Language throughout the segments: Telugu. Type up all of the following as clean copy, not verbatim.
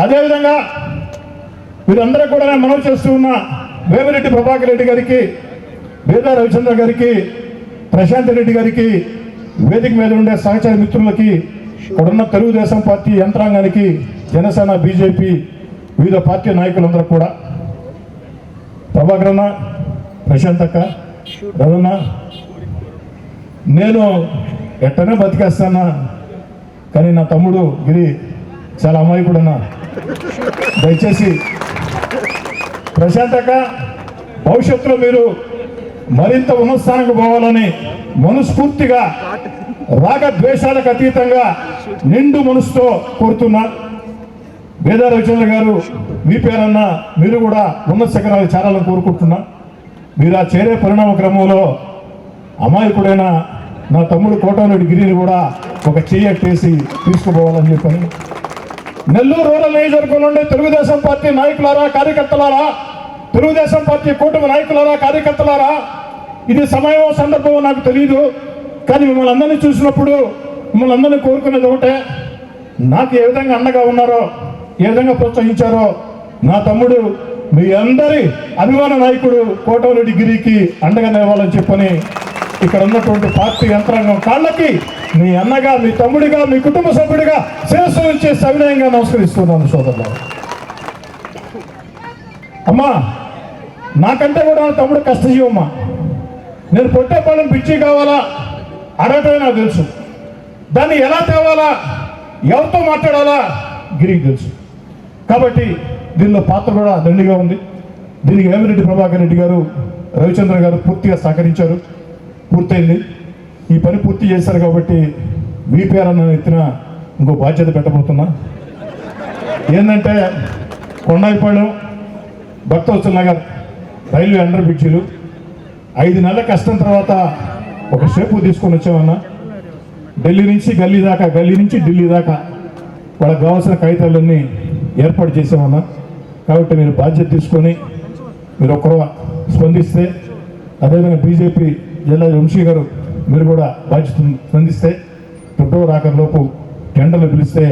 అదేవిధంగా వీరందరూ కూడా నేను మనవి చేస్తూ ఉన్న వేమిరెడ్డి ప్రభాకర్ రెడ్డి గారికి, బేదా రవిచంద్ర గారికి, ప్రశాంత్ రెడ్డి గారికి, వేదిక మీద ఉండే సహచర మిత్రులకి, ఇక్కడున్న తెలుగుదేశం పార్టీ యంత్రాంగానికి, జనసేన, బీజేపీ, వివిధ పార్టీ నాయకులందరూ కూడా, ప్రభాకర్ అన్న, ప్రశాంత్ అక్క, రవణ, నేను ఎట్టనే బతికేస్తానా, కానీ నా తమ్ముడు గిరి చాలా అమాయకుడన్నా, దయచేసి ప్రశాంత్ అక్క భవిష్యత్తులో మీరు మరింత ఉన్నత స్థానానికి పోవాలని మనస్ఫూర్తిగా రాగద్వేషాలకు అతీతంగా నిండు మనసుతో కోరుతున్నా. బేదా రవిచంద్ర గారు, మీ పేరన్నా మీరు కూడా ఉన్నత శిఖరాలు చేరాలని కోరుకుంటున్నా. మీరు ఆ చేరే పరిణామ క్రమంలో అమాయకుడైన నా తమ్ముడు కోటమిరెడ్డి గిరిని కూడా ఒక చెయ్యట్టేసి తీసుకుపోవాలని చెప్పని, నెల్లూరు రూరల్ నియోజకవర్గంలో ఉండే తెలుగుదేశం పార్టీ నాయకులారా, కార్యకర్తలారా, తెలుగుదేశం పార్టీ కూటమి నాయకులారా, కార్యకర్తలారా, ఇది సమయం సందర్భం నాకు తెలియదు, కానీ మిమ్మల్ని అందరినీ చూసినప్పుడు మిమ్మల్ని అందరినీ కోరుకునేది ఒకటే, నాకు ఏ విధంగా అండగా ఉన్నారో, ఏ విధంగా ప్రోత్సహించారో నా తమ్ముడు మీ అందరి అభిమాన నాయకుడు కోటమిరెడ్డి గిరికి అండగా నిలవాలని చెప్పని ఇక్కడ ఉన్నటువంటి పార్టీ యంత్రాంగం కాళ్ళకి మీ అన్నగా, మీ తమ్ముడిగా, మీ కుటుంబ సభ్యుడిగా శిరస్సు నుంచి సవినయంగా నమస్కరిస్తున్నాను సోదరులు. అమ్మా, నాకంటే కూడా నా తమ్ముడు కష్టజీవమ్మా. నేను పొట్టేపాలెం పిచ్చి కావాలా అడగటమే నాకు తెలుసు, దాన్ని ఎలా తేవాలా, ఎవరితో మాట్లాడాలా గిరికి తెలుసు. కాబట్టి దీనిలో పాత్ర కూడా దండిగా ఉంది. దీనికి వేమిరెడ్డి ప్రభాకర్ రెడ్డి గారు, రవిచంద్ర గారు పూర్తిగా సహకరించారు. పూర్తయింది, ఈ పని పూర్తి చేశారు. కాబట్టి వీపీఆర్ అన్న ఎత్తిన ఇంకో బాధ్యత పెట్టబోతున్నా. ఏంటంటే కొండాయిపాళెం, భక్తవత్సల నగర్ రైల్వే అండర్ బ్రిడ్జిలు 5 నెలల కష్టం తర్వాత ఒక షేపు తీసుకొని వచ్చామన్నా. ఢిల్లీ నుంచి గల్లీ దాకా, గల్లీ నుంచి ఢిల్లీ దాకా వాళ్ళకి కావాల్సిన కాగితాలన్నీ ఏర్పాటు చేసామన్నా. కాబట్టి మీరు బాధ్యత తీసుకొని మీరు ఒక్కరో స్పందిస్తే, అదేవిధంగా బీజేపీ జిల్లా వంశీ గారు మీరు కూడా బాధ్యత స్పందిస్తే, ఫిబ్రవరి ఆఖరిలోపు టెండర్లు పిలిస్తే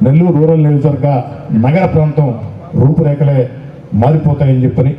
నెల్లూరు రూరల్ నియోజకవర్గ నగర ప్రాంతం రూపురేఖలే మారిపోతాయని చెప్పని.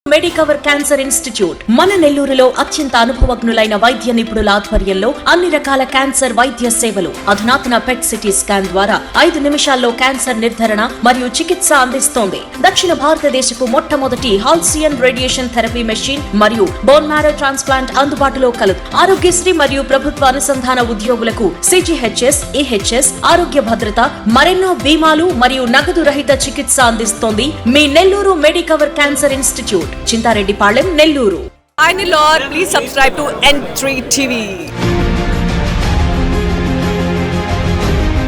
మెడికవర్ క్యాన్సర్ ఇన్స్టిట్యూట్ మన నెల్లూరులో అత్యంత అనుభవజ్ఞులైన వైద్య నిపుణుల ఆధ్వర్యంలో అన్ని రకాల క్యాన్సర్ వైద్య సేవలు, అధునాతన పెట్ సిటీ స్కాన్ ద్వారా 5 నిమిషాల్లో క్యాన్సర్ నిర్ధారణ మరియు చికిత్స అందిస్తోంది. దక్షిణ భారతదేశపు మొట్టమొదటి హాల్సియన్ రేడియేషన్ థెరపీ మెషిన్ మరియు బోన్ మ్యారో ట్రాన్స్ప్లాంట్ అందుబాటులో కలదు. ఆరోగ్యశ్రీ మరియు ప్రభుత్వ అనుసంధాన ఉద్యోగులకు సిజిహెచ్ఎస్, ఈహెచ్ఎస్, ఆరోగ్య భద్రత, మరెన్నో బీమాలు మరియు నగదు రహిత చికిత్స అందిస్తోంది మీ Nellore Medicover cancer institute, Chintareddypalem, Nellore. Hi Nilor, please subscribe to N3 TV.